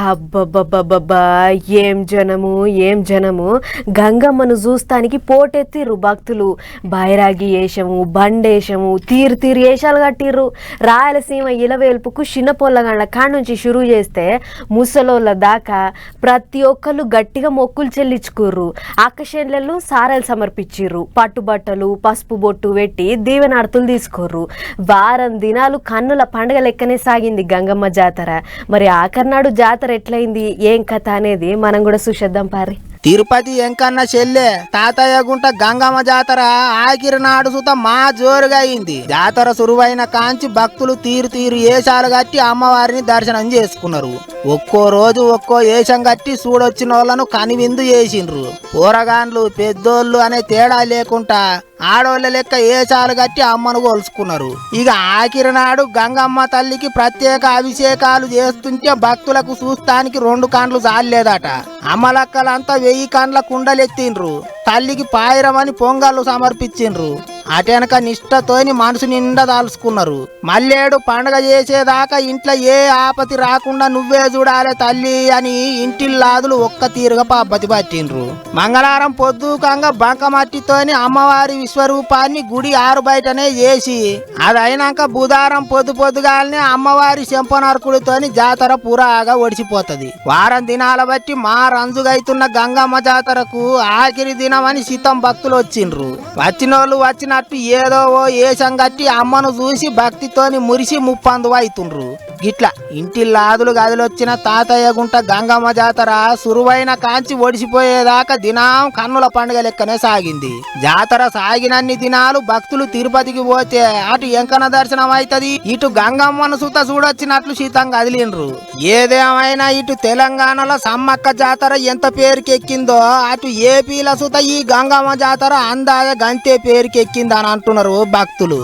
అబ్బబ్బబ్బబ్బా! ఏం జనము గంగమ్మను చూస్తానికి పోటెత్తిర్రు భక్తులు. బైరాగి వేషము, బండేషము, తీరు వేషాలు కట్టిర్రు. రాయలసీమ ఇలవేల్పుకు చిన్న పొల్లగాండ్ల కాడ నుంచి షురూ చేస్తే ముసలోళ్ళ దాకా ప్రతి ఒక్కళ్ళు గట్టిగా మొక్కులు చెల్లించుకుర్రు. అక్కశెల్లెళ్ళు సారాలు సమర్పించిర్రు. పట్టుబట్టలు, పసుపు బొట్టు పెట్టి దీవెనార్తులు తీసుకోర్రు. వారం దినాలు కన్నుల పండుగ లెక్కనే సాగింది గంగమ్మ జాతర. మరి ఆఖరినాడు జాతర ఎట్లయింది, ఏం కథ అనేది మనం కూడా చూసేద్దాం పారి. తిరుపతి ఎంకన్న చెల్లె తాతయ్య గుంట గంగమ్మ జాతర ఆఖరి నాడు సుత మా జోరుగా అయింది. జాతర సురువైన కాంచి భక్తులు తీరు ఏషాలు కట్టి అమ్మవారిని దర్శనం చేసుకున్నారు. ఒక్కో రోజు ఒక్కో ఏషం కట్టి చూడొచ్చిన వాళ్ళను కనివిందు చేసిండ్రు. పోరగాన్లు పెద్దోళ్ళు అనే తేడా లేకుండా ఆడోళ్ళ లెక్క ఏషాలు కట్టి అమ్మను కొలుసుకున్నారు. ఇక ఆఖరి నాడు గంగమ్మ తల్లికి ప్రత్యేక అభిషేకాలు చేస్తుంటే భక్తులకు చూస్తానికి 2 కండ్లు చాలేదట. అమ్మలక్కలంతా 1000 కండ్ల కుండలెత్తిండ్రు. తల్లికి పాయిరమని పొంగళ్ళు సమర్పించిండ్రు. అటెనక నిష్టతోని మనసు నిండా దాల్చుకున్నారు. మల్లేడు పండగ చేసేదాకా ఇంట్లో ఏ ఆపతి రాకుండా నువ్వే చూడాలే తల్లి అని ఇంటిల్లాదులు ఒక్క తీరుగా పబ్బతి పట్టిండ్రు. మంగళవారం పొద్దుకంగా బంకమట్టితోని అమ్మవారి విశ్వరూపాన్ని గుడి ఆరు బయటనే చేసి అదైనాక బుధారం పొద్దుగాలనే అమ్మవారి చెంపనర్కుడితోని జాతర పురాగా ఒడిసిపోతది. వారం దినాల బట్టి మా రంజుగైతున్న గంగమ్మ జాతరకు ఆఖరి దినమని సితం భక్తులు వచ్చిండ్రు. వచ్చినోళ్ళు వచ్చినట్టు ఏదో ఓ ఏషం కట్టి అమ్మను చూసి భక్తితోని మురిసి ముప్పందు అవుతుండ్రు. గిట్లా ఇంటిల్లాదులు గదిలొచ్చిన తాతయ్య గుంట గంగమ్మ జాతర సురువైన కాంచి ఒడిసిపోయేదాకా దినం కన్నుల పండుగ లెక్కనే సాగింది. జాతర సాగినన్ని దినాలు భక్తులు తిరుపతికి పోతే అటు ఎంకన్న దర్శనం అవుతుంది, ఇటు గంగమ్మను సుత చూడొచ్చినట్లు శీతం కదిలిండ్రు. ఏదేమైనా ఇటు తెలంగాణలో సమ్మక్క జాతర ఎంత పేరుకెక్కిందో అటు ఏపీల సుత ఈ గంగమ్మ జాతర అందాయ గంతే పేరుకెక్కిందని అంటున్నారు భక్తులు.